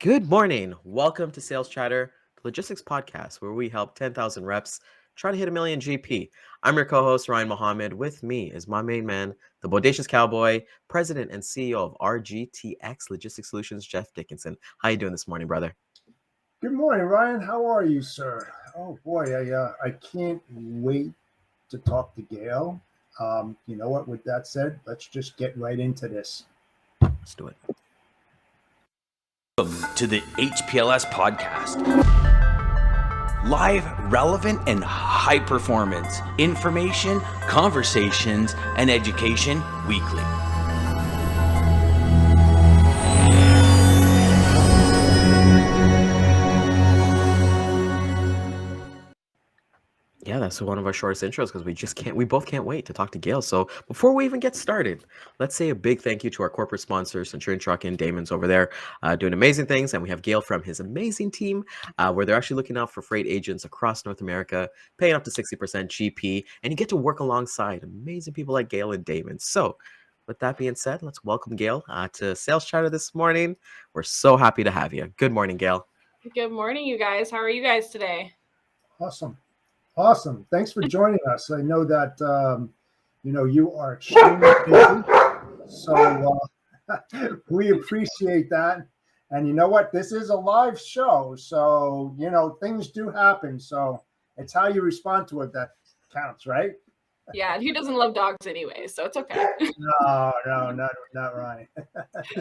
Good morning. Welcome to Sales Chatter, the logistics podcast where we help 10,000 reps try to hit a million GP. I'm your co-host, Ryan Mohamed. With me is my main man, the Bodacious Cowboy, President and CEO of RGTX Logistics Solutions, Jeff Dickinson. How you doing this morning, brother? Good morning, Ryan. How are you, sir? Oh boy, I can't wait to talk to Gayle. You know what? With that said, let's just get right into this. Let's do it. Welcome to the HPLS podcast. Live, relevant, and high performance information, conversations, and education weekly. Yeah, that's one of our shortest intros because we both can't wait to talk to Gayle. So before we even get started, let's say a big thank you to our corporate sponsors, Centurion Trucking, Daman's over there doing amazing things. And we have Gayle from his amazing team where they're actually looking out for freight agents across North America, paying up to 60% GP. And you get to work alongside amazing people like Gayle and Daman. So with that being said, let's welcome Gayle to Sales Chatter this morning. We're so happy to have you. Good morning, Gayle. Good morning, you guys. How are you guys today? Awesome. Thanks for joining us. I know that, you are extremely busy. So we appreciate that. And you know what? This is a live show. So, things do happen. So it's how you respond to it that counts, right? Yeah, and who doesn't love dogs anyway? So it's okay. No, not right.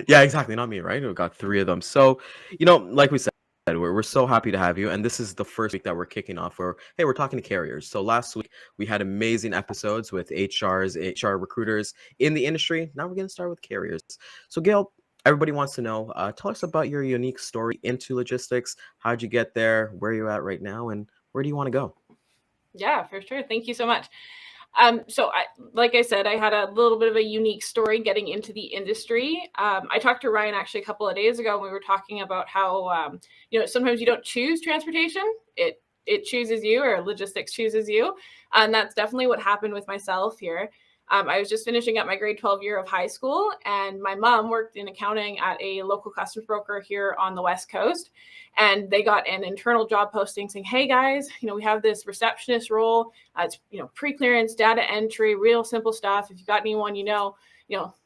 Yeah, exactly. Not me, right? We've got 3 of them. So, like we said, we're so happy to have you. And this is the first week that we're kicking off where, hey, we're talking to carriers. So last week we had amazing episodes with HR recruiters in the industry. Now we're going to start with carriers. So Gayle, everybody wants to know, tell us about your unique story into logistics. How'd you get there? Where you're at right now? And where do you want to go? Yeah, for sure. Thank you so much. Like I said, I had a little bit of a unique story getting into the industry. I talked to Ryan actually a couple of days ago, and we were talking about how, sometimes you don't choose transportation. It chooses you, or logistics chooses you. And that's definitely what happened with myself here. I was just finishing up my grade 12 year of high school, and my mom worked in accounting at a local customs broker here on the West Coast. And they got an internal job posting saying, hey guys, we have this receptionist role. It's, pre-clearance, data entry, real simple stuff. If you got anyone,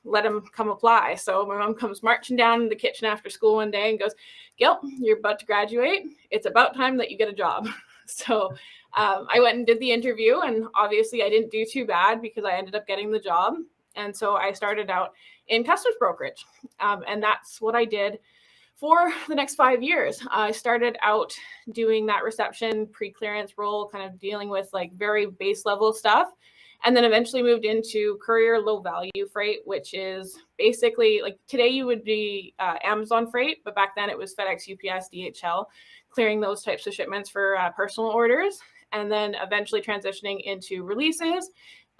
let them come apply. So my mom comes marching down in the kitchen after school one day and goes, Gayle, you're about to graduate. It's about time that you get a job. So I went and did the interview, and obviously I didn't do too bad because I ended up getting the job. And so I started out in customs brokerage, and that's what I did for the next 5 years. I started out doing that reception pre-clearance role, kind of dealing with like very base level stuff, and then eventually moved into courier low value freight, which is basically like today you would be Amazon freight, but back then it was FedEx, UPS, DHL, clearing those types of shipments for personal orders, and then eventually transitioning into releases,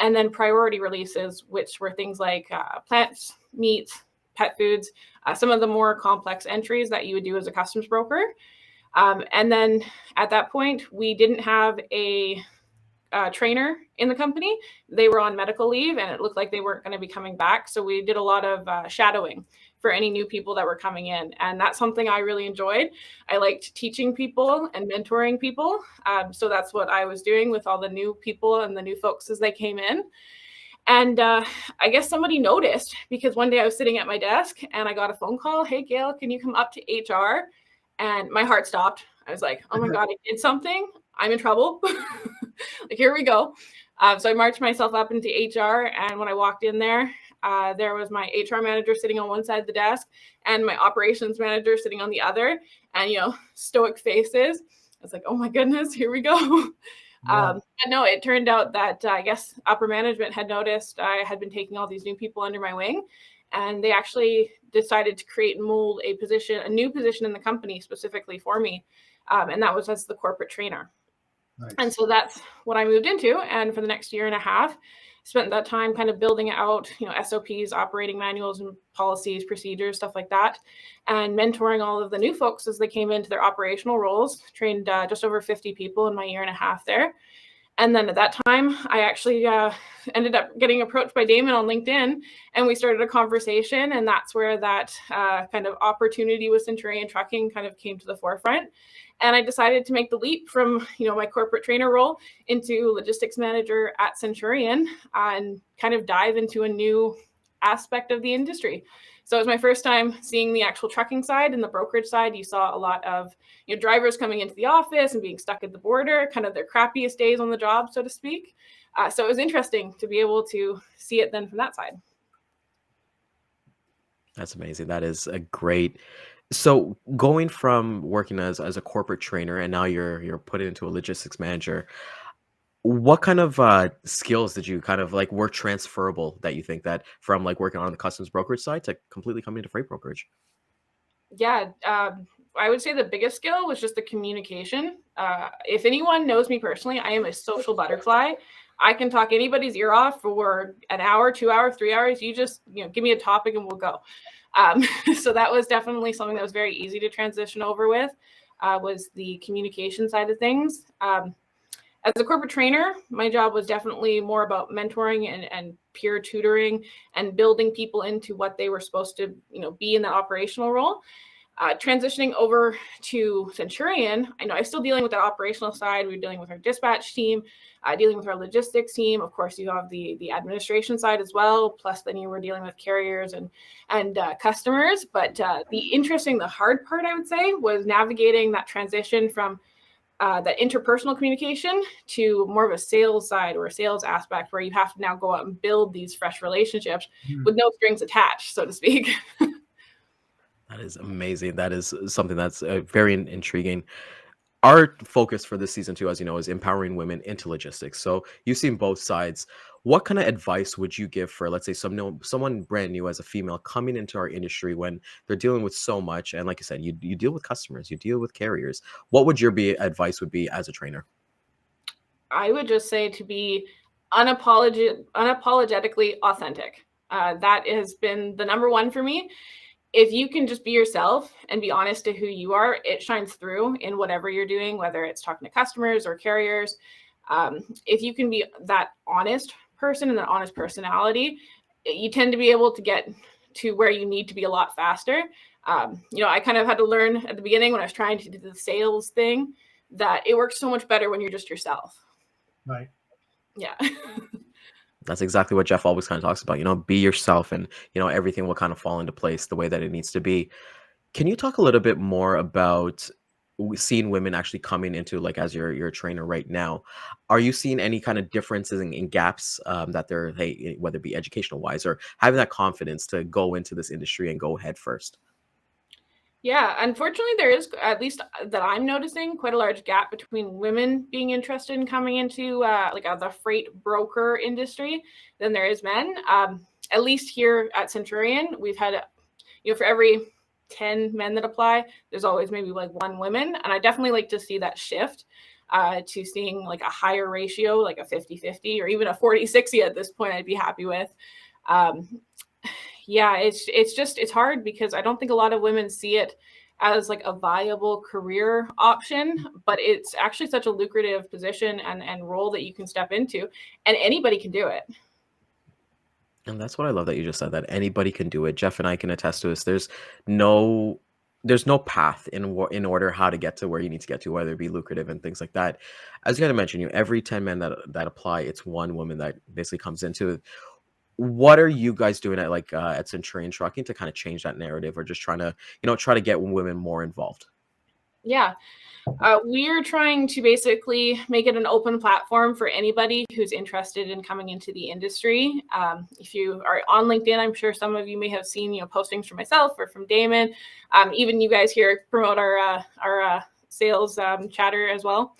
and then priority releases, which were things like plants, meats, pet foods, some of the more complex entries that you would do as a customs broker. And then at that point, we didn't have a trainer in the company. They were on medical leave, and it looked like they weren't going to be coming back. So we did a lot of shadowing for any new people that were coming in. And that's something I really enjoyed. I liked teaching people and mentoring people. So that's what I was doing with all the new people and the new folks as they came in. And I guess somebody noticed, because one day I was sitting at my desk and I got a phone call. Hey, Gayle, can you come up to HR? And my heart stopped. I was like, oh my God, I did something. I'm in trouble. Like, here we go. So I marched myself up into HR. And when I walked in there was my HR manager sitting on one side of the desk and my operations manager sitting on the other, and, stoic faces. I was like, oh my goodness, here we go. Yeah. But no, it turned out that I guess upper management had noticed I had been taking all these new people under my wing, and they actually decided to create and mold a new position in the company specifically for me. And that was as the corporate trainer. Nice. And so that's what I moved into. And for the next year and a half, spent that time kind of building out, SOPs, operating manuals and policies, procedures, stuff like that, and mentoring all of the new folks as they came into their operational roles. Trained just over 50 people in my year and a half there. And then at that time, I actually ended up getting approached by Daman on LinkedIn, and we started a conversation. And that's where that kind of opportunity with Centurion Trucking kind of came to the forefront. And I decided to make the leap from, my corporate trainer role into logistics manager at Centurion and kind of dive into a new aspect of the industry. So it was my first time seeing the actual trucking side. And the brokerage side, you saw a lot of drivers coming into the office and being stuck at the border, kind of their crappiest days on the job, so to speak. So it was interesting to be able to see it then from that side. That's amazing. That is a great. So going from working as a corporate trainer and now you're put into a logistics manager, what kind of skills did you kind of like were transferable that you think that from like working on the customs brokerage side to completely coming into freight brokerage? Yeah, I would say the biggest skill was just the communication. If anyone knows me personally, I am a social butterfly. I can talk anybody's ear off for an hour, 2 hours, 3 hours. You just, give me a topic and we'll go. So that was definitely something that was very easy to transition over with, was the communication side of things. As a corporate trainer, my job was definitely more about mentoring and peer tutoring and building people into what they were supposed to, be in the operational role. Transitioning over to Centurion, I know I'm still dealing with the operational side. We're dealing with our dispatch team, dealing with our logistics team. Of course, you have the administration side as well. Plus, then you were dealing with carriers and customers. But the hard part, I would say, was navigating that transition from that interpersonal communication to more of a sales side or a sales aspect where you have to now go out and build these fresh relationships with no strings attached, so to speak. That is amazing. That is something that's very intriguing. Our focus for this season 2, as you know, is empowering women into logistics. So you've seen both sides. What kind of advice would you give for, let's say, someone brand new as a female coming into our industry when they're dealing with so much? And like you said, you deal with customers, you deal with carriers. What would your advice would be as a trainer? I would just say to be unapologetically authentic. That has been the number one for me. If you can just be yourself and be honest to who you are, it shines through in whatever you're doing, whether it's talking to customers or carriers. If you can be that honest person and that honest personality, you tend to be able to get to where you need to be a lot faster. I kind of had to learn at the beginning when I was trying to do the sales thing that it works so much better when you're just yourself. Right. Yeah. That's exactly what Jeff always kind of talks about, be yourself and, everything will kind of fall into place the way that it needs to be. Can you talk a little bit more about seeing women actually coming into like as your trainer right now? Are you seeing any kind of differences in gaps that they're, whether it be educational wise or having that confidence to go into this industry and go head first? Yeah, unfortunately, there is, at least that I'm noticing, quite a large gap between women being interested in coming into the freight broker industry than there is men. At least here at Centurion, we've had, for every 10 men that apply, there's always maybe like one woman. And I definitely like to see that shift to seeing like a higher ratio, like a 50-50 or even a 40-60 at this point, I'd be happy with. Yeah, it's hard because I don't think a lot of women see it as like a viable career option, but it's actually such a lucrative position and role that you can step into, and anybody can do it. And that's what I love that you just said, that anybody can do it. Jeff and I can attest to this. There's no path in order how to get to where you need to get to, whether it be lucrative and things like that. As you kind of mentioned, every 10 men that apply, it's one woman that basically comes into it. What are you guys doing at Centurion Trucking to kind of change that narrative, or just trying to get women more involved? Yeah. We're trying to basically make it an open platform for anybody who's interested in coming into the industry. If you are on LinkedIn, I'm sure some of you may have seen, postings from myself or from Daman. Even you guys here promote our sales chatter as well.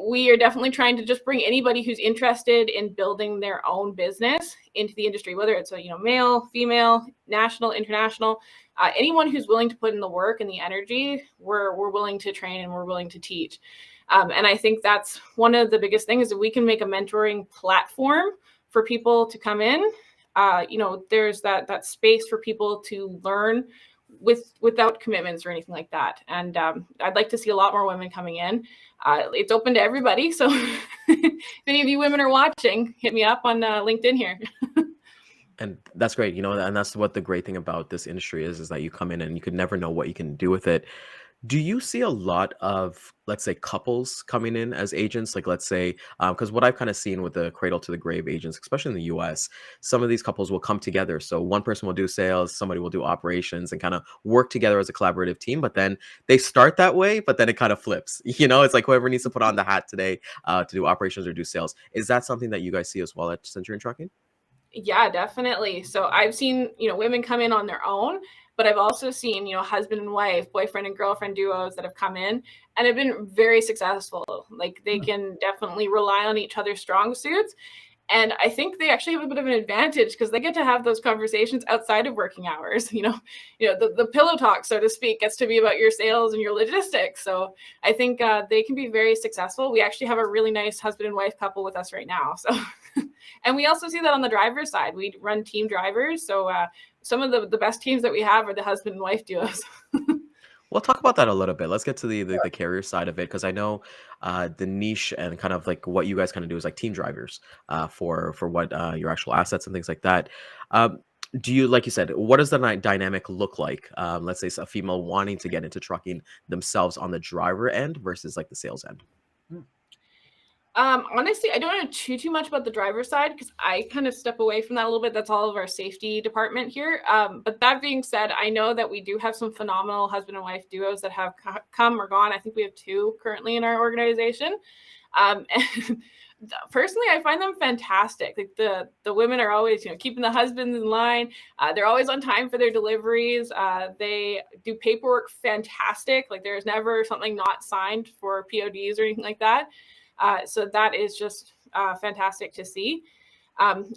We are definitely trying to just bring anybody who's interested in building their own business into the industry, whether it's male, female, national, international, anyone who's willing to put in the work and the energy, we're willing to train and we're willing to teach. And I think that's one of the biggest things, is that we can make a mentoring platform for people to come in. There's that space for people to learn without commitments or anything like that. And I'd like to see a lot more women coming in. It's open to everybody. So if any of you women are watching, hit me up on LinkedIn here. And that's great, and that's what the great thing about this industry is that you come in and you could never know what you can do with it. Do you see a lot of, let's say, couples coming in as agents? Like, let's say, because what I've kind of seen with the cradle to the grave agents, especially in the US, some of these couples will come together. So one person will do sales, somebody will do operations, and kind of work together as a collaborative team. But then they start that way, but then it kind of flips. It's like whoever needs to put on the hat today to do operations or do sales. Is that something that you guys see as well at Centurion Trucking? Yeah, definitely. So I've seen, women come in on their own, but I've also seen, husband and wife, boyfriend and girlfriend duos that have come in and have been very successful. Like they can definitely rely on each other's strong suits. And I think they actually have a bit of an advantage because they get to have those conversations outside of working hours. The pillow talk, so to speak, gets to be about your sales and your logistics. So I think they can be very successful. We actually have a really nice husband and wife couple with us right now. So, and we also see that on the driver's side. We run team drivers. So some of the best teams that we have are the husband and wife duos. We'll talk about that a little bit. Let's get to the carrier side of it because I know the niche and kind of like what you guys kind of do is like team drivers for what your actual assets and things like that. Do you, like you said, what does the dynamic look like? Let's say a female wanting to get into trucking themselves on the driver end versus like the sales end. Honestly, I don't know too much about the driver's side because I kind of step away from that a little bit. That's all of our safety department here. But that being said, I know that we do have some phenomenal husband and wife duos that have come or gone. I think we have 2 currently in our organization. And personally, I find them fantastic. Like the women are always, keeping the husbands in line. They're always on time for their deliveries. They do paperwork fantastic. Like there's never something not signed for PODs or anything like that. So that is just fantastic to see.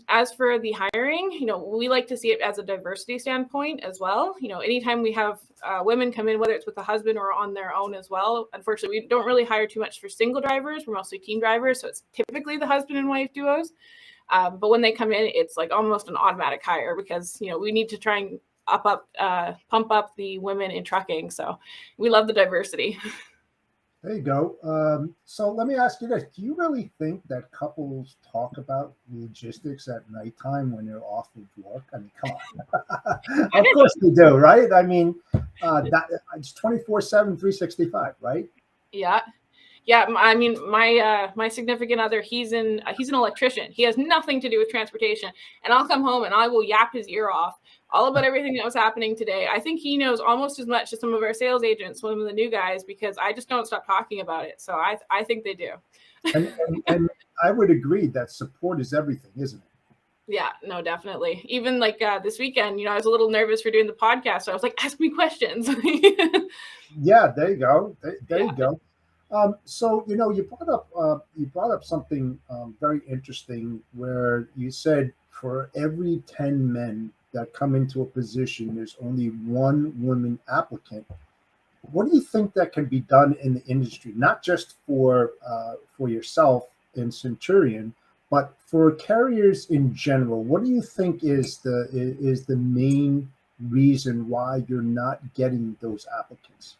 As for the hiring, we like to see it as a diversity standpoint as well. Anytime we have women come in, whether it's with a husband or on their own as well, unfortunately, we don't really hire too much for single drivers. We're mostly team drivers. So it's typically the husband and wife duos. But when they come in, it's like almost an automatic hire because, we need to try and pump up the women in trucking. So we love the diversity. There you go. So let me ask you this. Do you really think that couples talk about logistics at nighttime when they're off of work? I mean, come on. Of course they do, right? I mean, it's 24/7, 365, right? Yeah. Yeah, I mean, my significant other, he's an electrician. He has nothing to do with transportation. And I'll come home and I will yap his ear off all about everything that was happening today. I think he knows almost as much as some of our sales agents, some of the new guys, because I just don't stop talking about it. So I think they do. And I would agree that support is everything, isn't it? Yeah, no, definitely. Even like this weekend, I was a little nervous for doing the podcast. So I was like, ask me questions. Yeah, there you go. There you go. So you brought up something very interesting where you said for every 10 men that come into a position, there's only 1 woman applicant. What do you think that can be done in the industry, not just for yourself in Centurion, but for carriers in general? What do you think is the main reason why you're not getting those applicants?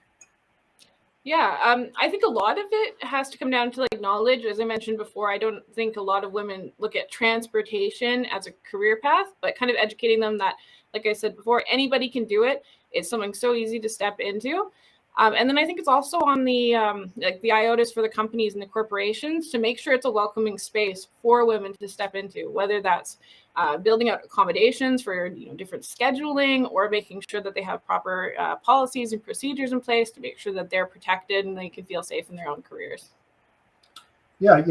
Yeah, I think a lot of it has to come down to like knowledge. As I mentioned before, I don't think a lot of women look at transportation as a career path, but kind of educating them that, like I said before, anybody can do it. It's something so easy to step into. And then I think it's also on the like the IOTAs for the companies and the corporations to make sure it's a welcoming space for women to step into, whether that's building out accommodations for different scheduling or making sure that they have proper policies and procedures in place to make sure that they're protected and they can feel safe in their own careers. Yeah,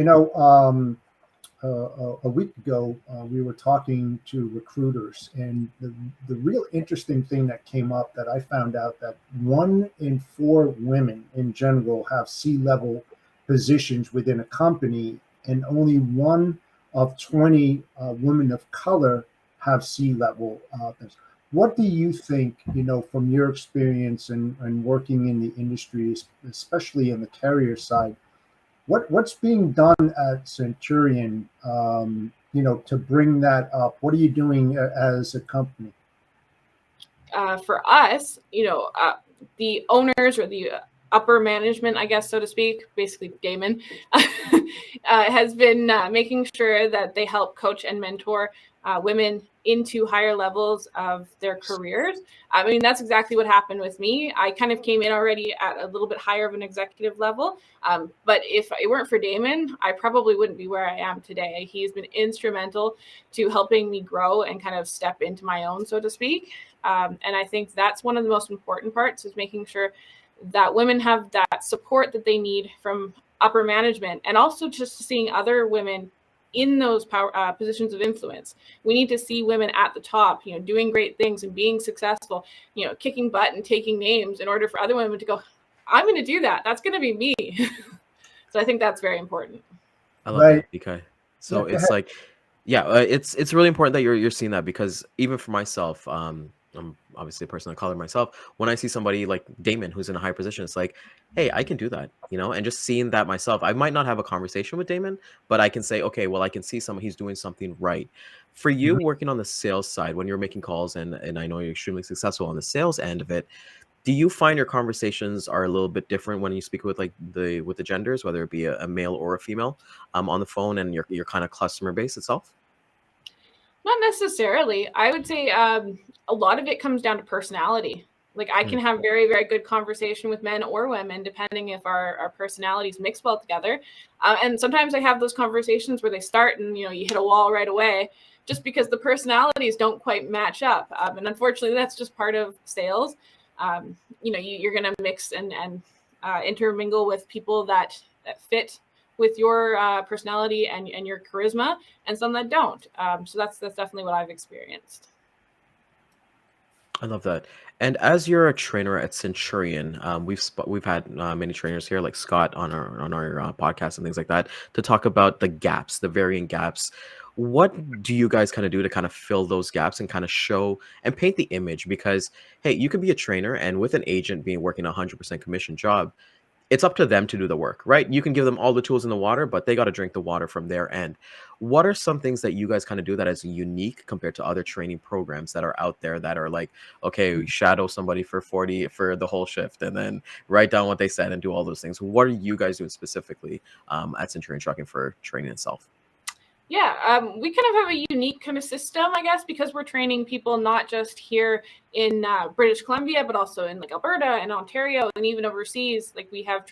a week ago, we were talking to recruiters, and the real interesting thing that came up that I found out that 1 in 4 women in general have C-level positions within a company, and only 1 of 20 women of color have C-level things. What do you think, from your experience and working in the industry, especially in the carrier side, what's being done at Centurion, to bring that up? What are you doing as a company? for us, the owners or the upper management, I guess, so to speak, basically Daman, has been making sure that they help coach and mentor women into higher levels of their careers. I mean, that's exactly what happened with me. I kind of came in already at a little bit higher of an executive level. But if it weren't for Daman, I probably wouldn't be where I am today. He's been instrumental to helping me grow and kind of step into my own, so to speak. And I think that's one of the most important parts, is making sure that women have that support that they need from upper management, and also just seeing other women in those power positions of influence. We need to see women at the top, doing great things and being successful, kicking butt and taking names, in order for other women to go, I'm going to do that. That's going to be me. So I think that's very important. I love that, because so it's like, it's really important that you're seeing that, because even for myself, I'm obviously a person of color myself. When I see somebody like Daman who's in a high position, it's like, hey, I can do that, and just seeing that myself. I might not have a conversation with Daman, but I can say, okay, well, I can see he's doing something right. For you, working on the sales side, when you're making calls, and I know you're extremely successful on the sales end of it, do you find your conversations are a little bit different when you speak with the genders, whether it be a male or a female, on the phone, and your kind of customer base itself? Not necessarily. I would say a lot of it comes down to personality. Like, I can have very, very good conversation with men or women, depending if our personalities mix well together. And sometimes I have those conversations where they start and, you hit a wall right away, just because the personalities don't quite match up. And unfortunately, that's just part of sales. You're going to mix and intermingle with people that fit with your personality and your charisma, and some that don't. So that's definitely what I've experienced. I love that. And as you're a trainer at Centurion, we've had many trainers here, like Scott, on our podcast and things like that, to talk about the gaps, the varying gaps. What do you guys kind of do to kind of fill those gaps and kind of show and paint the image? Because, hey, you could be a trainer, and with an agent working a 100% commission job, it's up to them to do the work, right? You can give them all the tools in the water, but they got to drink the water from their end. What are some things that you guys kind of do that is unique compared to other training programs that are out there, that are like, okay, shadow somebody for the whole shift, and then write down what they said and do all those things? What are you guys doing specifically at Centurion Trucking for training itself? Yeah, we kind of have a unique kind of system, I guess, because we're training people not just here in British Columbia, but also in like Alberta and Ontario, and even overseas. Like, we have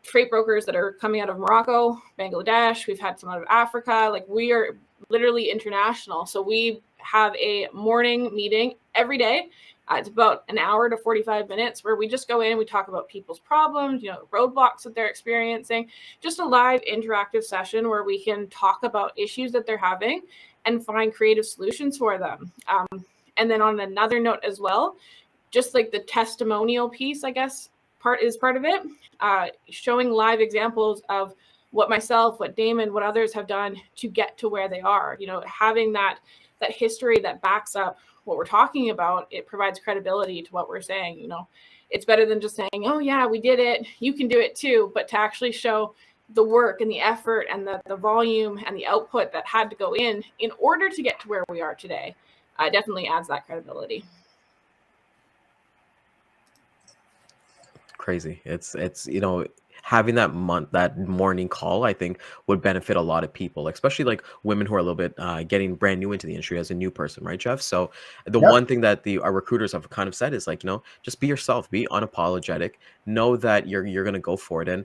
freight brokers that are coming out of Morocco, Bangladesh. We've had some out of Africa. Like, we are literally international. So we have a morning meeting every day. It's about an hour to 45 minutes, where we just go in and we talk about people's problems, roadblocks that they're experiencing, just a live interactive session where we can talk about issues that they're having and find creative solutions for them. And then on another note as well, just like the testimonial piece, I guess, part of it, showing live examples of what myself, what Daman, what others have done to get to where they are. Having that history that backs up what we're talking about, it provides credibility to what we're saying. It's better than just saying, oh yeah, we did it, you can do it too, but to actually show the work and the effort and the volume and the output that had to go in order to get to where we are today, definitely adds that credibility. Crazy. It's having that morning call, I think, would benefit a lot of people, especially like women who are a little bit getting brand new into the industry as a new person, right, Jeff? So the one thing that our recruiters have kind of said is like, just be yourself, be unapologetic, know that you're going to go for it. And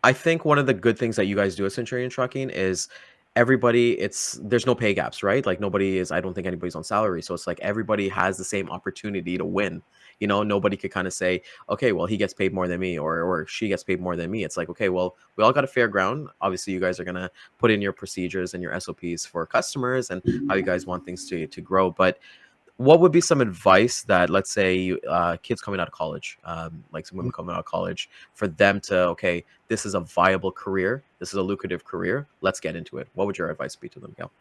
I think one of the good things that you guys do at Centurion Trucking is there's no pay gaps, right? Like, I don't think anybody's on salary. So it's like everybody has the same opportunity to win. Nobody could kind of say, okay, well, he gets paid more than me, or she gets paid more than me. It's like, okay, well, we all got a fair ground. Obviously, you guys are going to put in your procedures and your SOPs for customers and how you guys want things to grow. But what would be some advice that, let's say, kids coming out of college, like some women coming out of college, for them to, okay, this is a viable career, this is a lucrative career, let's get into it? What would your advice be to them, Gayle?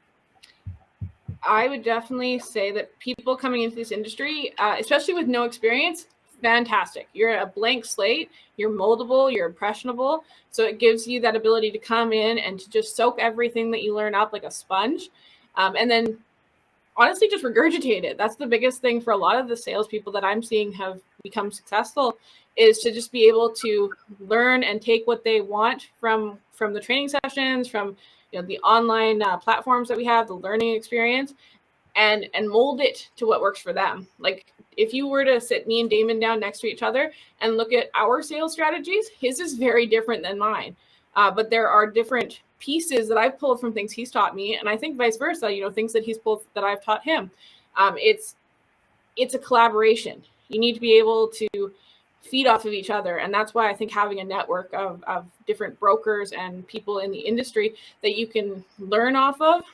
I would definitely say that people coming into this industry, especially with no experience, fantastic. You're a blank slate, you're moldable, you're impressionable. So it gives you that ability to come in and to just soak everything that you learn up like a sponge. And then honestly just regurgitate it. That's the biggest thing for a lot of the salespeople that I'm seeing have become successful, is to just be able to learn and take what they want from the training sessions, from the online platforms that we have, the learning experience, and mold it to what works for them. Like if you were to sit me and Daman down next to each other and look at our sales strategies, his is very different than mine. But there are different pieces that I've pulled from things he's taught me, and I think vice versa. Things that he's pulled that I've taught him. It's a collaboration. You need to be able to feed off of each other, and that's why I think having a network of different brokers and people in the industry that you can learn off of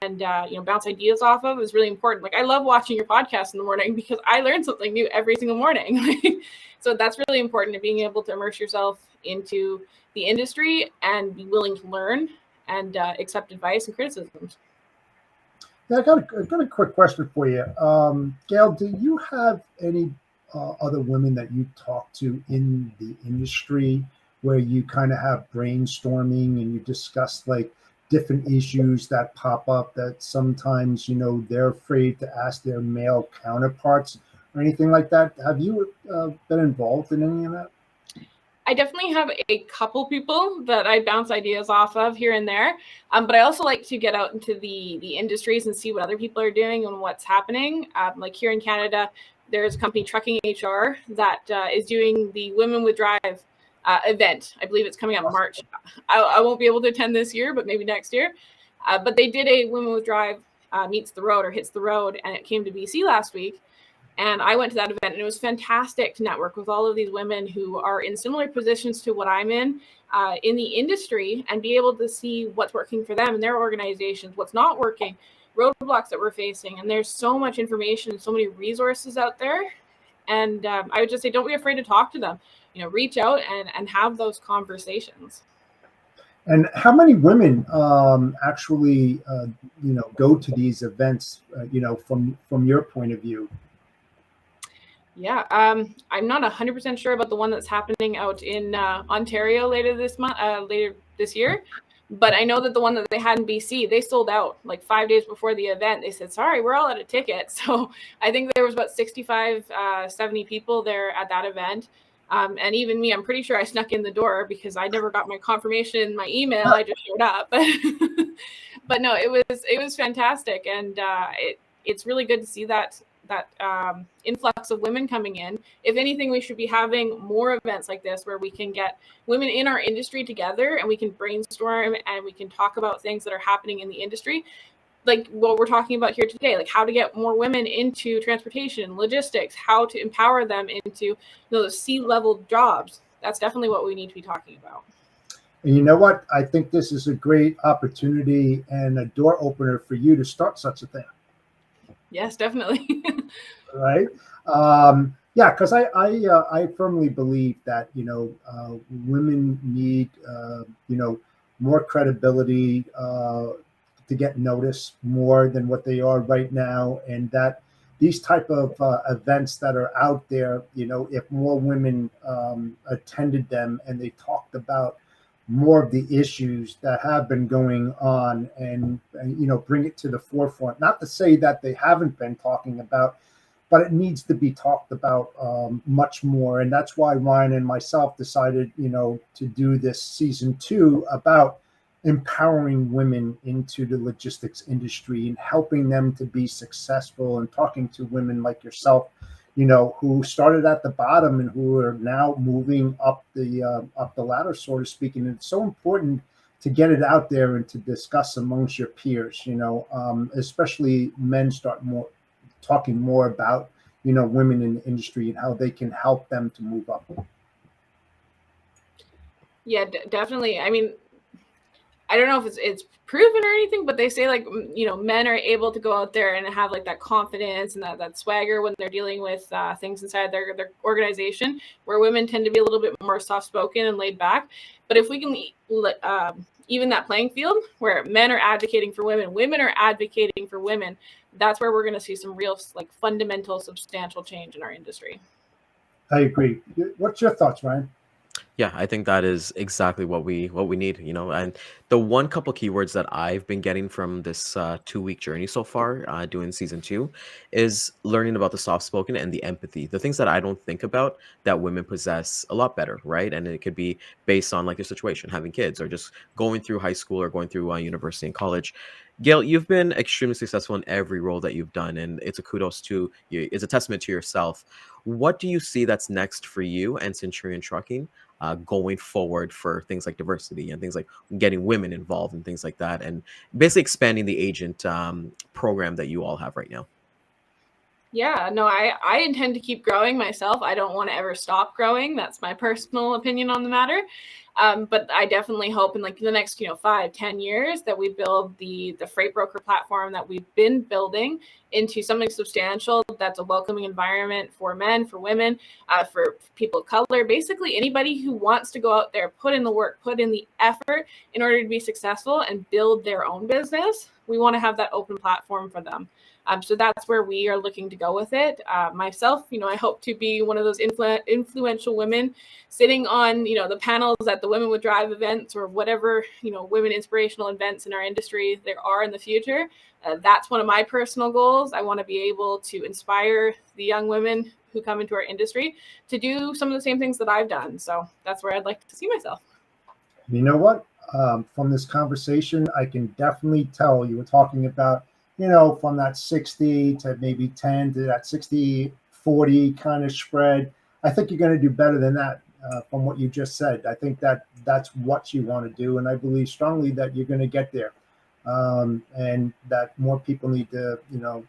and bounce ideas off of is really important. Like I love watching your podcast in the morning because I learn something new every single morning. So that's really important, to being able to immerse yourself into the industry and be willing to learn and accept advice and criticisms. Yeah, I got a quick question for you. Gayle, do you have any other women that you talk to in the industry where you kind of have brainstorming and you discuss like different issues that pop up that sometimes, they're afraid to ask their male counterparts or anything like that? Have you been involved in any of that? I definitely have a couple people that I bounce ideas off of here and there. But I also like to get out into the industries and see what other people are doing and what's happening. Like here in Canada, there's a company, Trucking HR, that is doing the Women with Drive event. I believe it's coming up in March. I won't be able to attend this year, but maybe next year. But they did a Women with Drive meets the road or hits the road, and it came to BC last week. And I went to that event, and it was fantastic to network with all of these women who are in similar positions to what I'm in the industry, and be able to see what's working for them and their organizations, what's not working, roadblocks that we're facing. And there's so much information and so many resources out there. And I would just say, don't be afraid to talk to them. Reach out and have those conversations. And how many women actually, go to these events, from your point of view? Yeah, I'm not 100% sure about the one that's happening out in Ontario later this year, but I know that the one that they had in BC, they sold out like 5 days before the event. They said, sorry, we're all out of tickets. So I think there was about 65, 70 people there at that event. And even me, I'm pretty sure I snuck in the door because I never got my confirmation in my email. I just showed up. But no, it was fantastic. And it's really good to see that influx of women coming in. If anything, we should be having more events like this where we can get women in our industry together and we can brainstorm and we can talk about things that are happening in the industry, like what we're talking about here today, like how to get more women into transportation, logistics, how to empower them into those C-level jobs. That's definitely what we need to be talking about. And you know what? I think this is a great opportunity and a door opener for you to start such a thing. Yes, definitely. Right. Yeah, because I firmly believe that women need more credibility to get noticed more than what they are right now, and that these type of events that are out there, if more women attended them and they talked about more of the issues that have been going on and bring it to the forefront. Not to say that they haven't been talking about, but it needs to be talked about much more. And that's why Ryan and myself decided, to do this season 2 about empowering women into the logistics industry and helping them to be successful, and talking to women like yourself, who started at the bottom and who are now moving up the ladder, so to speak. And it's so important to get it out there and to discuss amongst your peers, especially men start talking more about, women in the industry and how they can help them to move up. Yeah, definitely. I mean, I don't know if it's proven or anything, but they say like, men are able to go out there and have like that confidence and that swagger when they're dealing with things inside their organization, where women tend to be a little bit more soft-spoken and laid back. But if we can even that playing field where men are advocating for women, women are advocating for women, that's where we're going to see some real like fundamental, substantial change in our industry. I agree. What's your thoughts, Ryan? Yeah, I think that is exactly what we need, And the one couple keywords that I've been getting from this 2 week journey so far, doing season 2, is learning about the soft spoken and the empathy, the things that I don't think about that women possess a lot better, right? And it could be based on like your situation, having kids, or just going through high school or going through university and college. Gail, you've been extremely successful in every role that you've done, and it's a kudos to you. It's a testament to yourself. What do you see that's next for you and Centurion Trucking? Going forward for things like diversity and things like getting women involved and things like that, and basically expanding the agent program that you all have right now. Yeah, no, I intend to keep growing myself. I don't want to ever stop growing. That's my personal opinion on the matter. But I definitely hope in like the next, 5-10 years that we build the freight broker platform that we've been building into something substantial that's a welcoming environment for men, for women, for people of color, basically anybody who wants to go out there, put in the work, put in the effort in order to be successful and build their own business. We want to have that open platform for them. So that's where we are looking to go with it. Myself, I hope to be one of those influential women sitting on, the panels at the Women with Drive events or whatever, women inspirational events in our industry there are in the future. That's one of my personal goals. I want to be able to inspire the young women who come into our industry to do some of the same things that I've done. So that's where I'd like to see myself. You know what? From this conversation, I can definitely tell you were talking about, from that 60 to maybe 10 to that 60-40 kind of spread. I think you're going to do better than that from what you just said. I think that's what you want to do. And I believe strongly that you're going to get there. And that more people need to,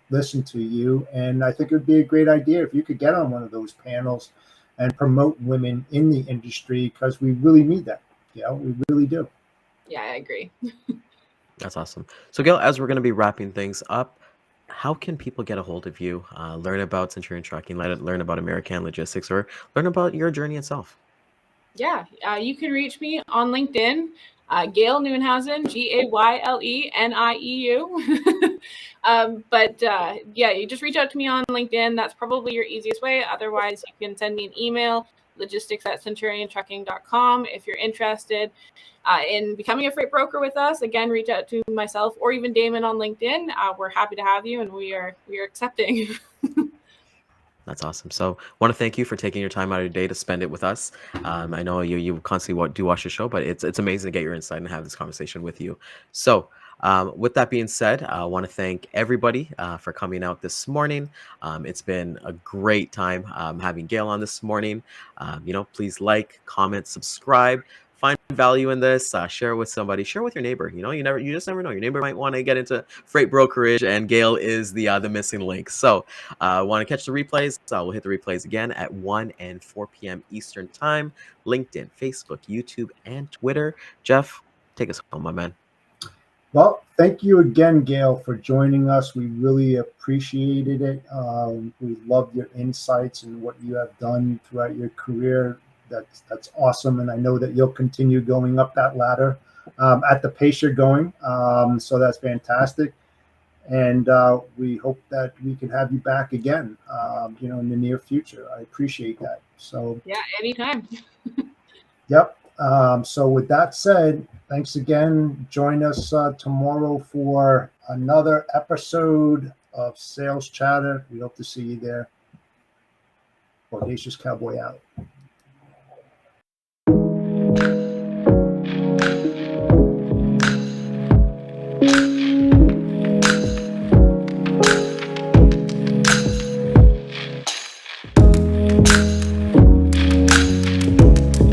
listen to you. And I think it would be a great idea if you could get on one of those panels and promote women in the industry, because we really need that. We really do. Yeah, I agree. That's awesome. So Gail, as we're going to be wrapping things up, how can people get a hold of you, learn about Centurion Trucking, learn about American Logistics, or learn about your journey itself? Yeah, you can reach me on LinkedIn, Gayle Nieuwenhuizen, GAYLENIEU. You just reach out to me on LinkedIn. That's probably your easiest way. Otherwise, you can send me an email, logistics@centuriontrucking.com. If you're interested in becoming a freight broker with us, again, reach out to myself or even Daman on LinkedIn. We're happy to have you, and we are accepting. That's awesome. So want to thank you for taking your time out of your day to spend it with us. I know you constantly do watch the show, but it's amazing to get your insight and have this conversation with you. So with that being said, I want to thank everybody for coming out this morning. It's been a great time having Gail on this morning. Please like, comment, subscribe. Find value in this. Share with somebody. Share with your neighbor. You just never know. Your neighbor might want to get into freight brokerage, and Gail is the missing link. So, want to catch the replays? We'll hit the replays again at 1 and 4 p.m. Eastern Time. LinkedIn, Facebook, YouTube, and Twitter. Jeff, take us home, my man. Well, thank you again, Gail, for joining us. We really appreciated it. We loved your insights and what you have done throughout your career. That's awesome, and I know that you'll continue going up that ladder at the pace you're going. So that's fantastic, and we hope that we can have you back again, in the near future. I appreciate that. So yeah, anytime. Yep. So with that said, thanks again. Join us tomorrow for another episode of Sales Chatter. We hope to see you there. Audacious Cowboy out.